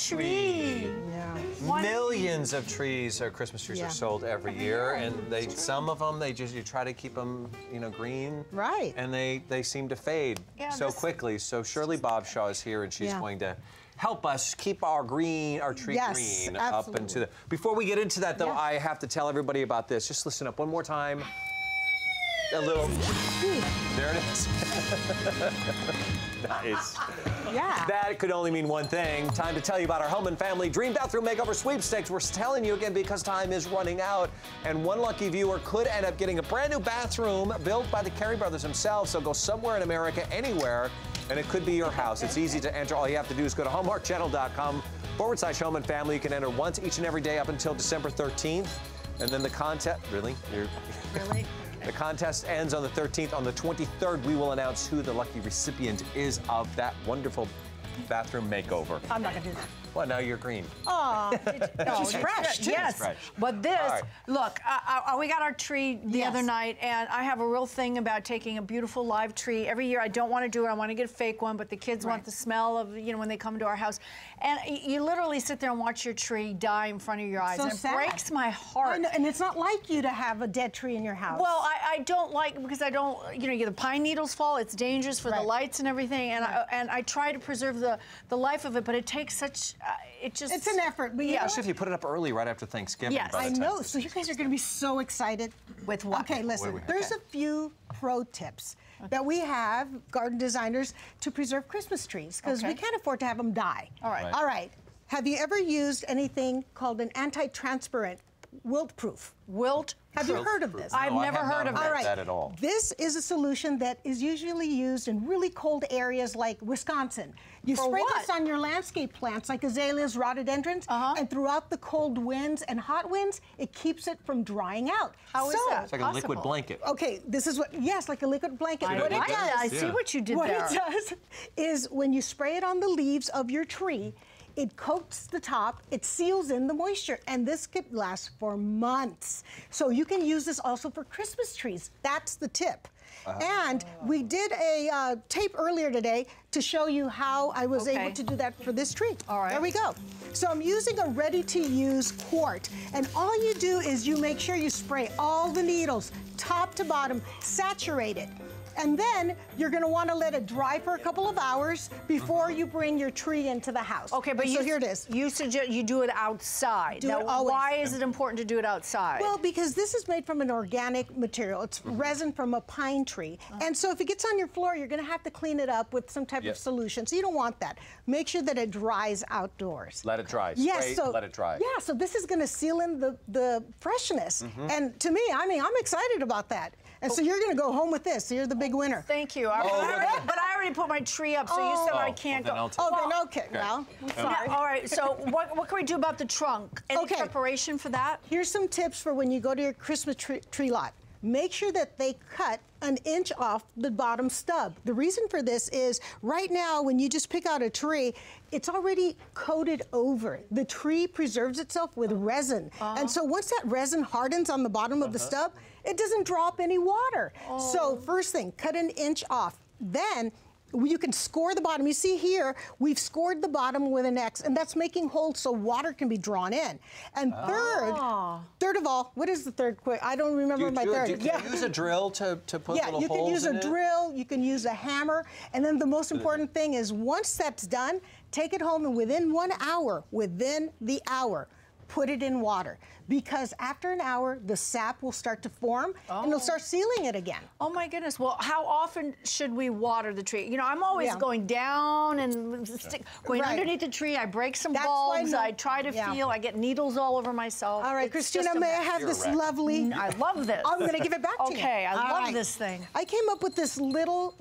tree. Yeah. Millions of trees or Christmas trees are sold every year, and some of them you try to keep them green, right? And they seem to fade so quickly. So Shirley Bovshow is here, and she's going to help us keep our tree green up into the. Before we get into that, though, I have to tell everybody about this. Just listen up one more time. A little. There it is. Nice. Yeah. That could only mean one thing. Time to tell you about our home and family dream bathroom makeover sweepstakes. We're telling you again because time is running out, and one lucky viewer could end up getting a brand new bathroom built by the Carey brothers themselves. So go somewhere in America, anywhere, and it could be your house. It's easy to enter. All you have to do is go to hallmarkchannel.com/home and family. You can enter once each and every day up until December 13th, and then the contest. Really? Really? The contest ends on the 13th. On the 23rd, we will announce who the lucky recipient is of that wonderful bathroom makeover. I'm not going to do that. Well, now you're green. Oh, she's fresh, too. Yes, fresh. But this, look, we got our tree the other night, and I have a real thing about taking a beautiful live tree. Every year, I don't want to do it. I want to get a fake one, but the kids want the smell of, when they come to our house. And you literally sit there and watch your tree die in front of your eyes. So and it sad. breaks my heart. I know, and it's not like you to have a dead tree in your house. Well, I don't like, because I don't, the pine needles fall. It's dangerous for the lights and everything. And I try to preserve the life of it, but it takes such, it's an effort. But especially if you put it up early, right after Thanksgiving. Yes. I know. So you guys are going to be so excited. With what? Okay, listen. There's a few pro tips that we have, garden designers, to preserve Christmas trees, because we can't afford to have them die. All right. All right. Have you ever used anything called an anti-transparent wilt-proof? Wilt? Have you heard of this? I've never heard of that at all. This is a solution that is usually used in really cold areas like Wisconsin. You spray this on your landscape plants like azaleas, rhododendrons, and throughout the cold winds and hot winds, it keeps it from drying out. How is that? It's like a liquid blanket. Okay, this is what, like a liquid blanket. I see what you did there. What it does is when you spray it on the leaves of your tree, it coats the top, it seals in the moisture, and this could last for months. So you can use this also for Christmas trees. That's the tip. And we did a tape earlier today to show you how I was able to do that for this tree. All right. There we go. So I'm using a ready-to-use quart, and all you do is you make sure you spray all the needles, top to bottom, saturate it. And then you're going to want to let it dry for a couple of hours before you bring your tree into the house. Okay, but so here it is. You suggest you do it outside. Do it always. Why is it important to do it outside? Well, because this is made from an organic material. It's resin from a pine tree. And so if it gets on your floor, you're going to have to clean it up with some type of solution. So you don't want that. Make sure that it dries outdoors. Let it dry. Yes, Spray, let it dry. Yeah, so this is going to seal in the freshness. And to me, I'm excited about that. And so you're going to go home with this. So you're the big winner. Thank you. But I already put my tree up, so you said I can't go. Okay. Well, I'm sorry. All right, so what can we do about the trunk? Any preparation for that? Here's some tips for when you go to your Christmas tree lot. Make sure that they cut an inch off the bottom stub. The reason for this is right now when you just pick out a tree, it's already coated over. The tree preserves itself with resin. And so once that resin hardens on the bottom of the stub, it doesn't drop any water. So first thing, cut an inch off. Then you can score the bottom. You see here, we've scored the bottom with an X, and that's making holes so water can be drawn in. And third of all, what is the third? I don't remember my third. Can you use a drill to put little holes in it? Yeah, you can use a drill, you can use a hammer, and then the most important thing is once that's done, take it home and within the hour, put it in water. Because after an hour, the sap will start to form and it'll start sealing it again. Oh my goodness. Well, how often should we water the tree? I'm always going down and going underneath the tree. I break some bulbs. I try to feel. I get needles all over myself. All right, Christina, may I have this lovely... I love this. I'm going to give it back to you. Okay, I love this thing. I came up with this little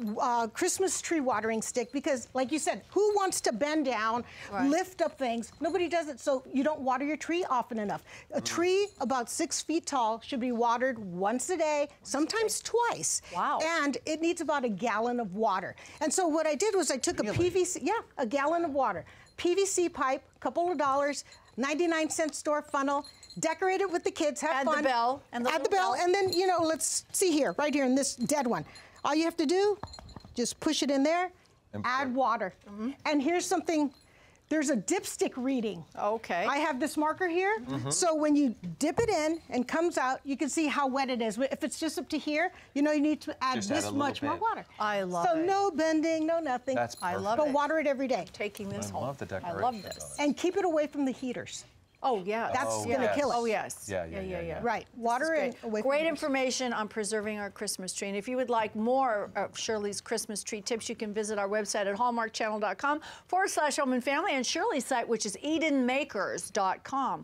Christmas tree watering stick because, like you said, who wants to bend down, lift up things? Nobody does it, so you don't water your tree often enough. A tree about 6 feet tall should be watered once a day, sometimes twice. Wow. And it needs about a gallon of water. And so what I did was I took a PVC, a gallon of water, PVC pipe, a couple of dollars, 99-cent store funnel, decorate it with the kids, have fun. Add the bell. Add the bell, and then, let's see here, right here in this dead one. All you have to do, just push it in there, add water. And here's something there's a dipstick reading. Okay. I have this marker here. So when you dip it in and comes out, you can see how wet it is. If it's just up to here, you know you need to add this much more water. I love it. So no bending, no nothing. That's perfect. I love But it. water it every day. Taking this home. I love the decorations. I love this. And keep it away from the heaters. Oh, yeah. That's gonna kill it. Oh, yes. Yeah. Right, water and away from Great the heaters. information on preserving our Christmas tree. And if you would like more of Shirley's Christmas tree tips, you can visit our website at hallmarkchannel.com/home and family and Shirley's site, which is EdenMakers.com.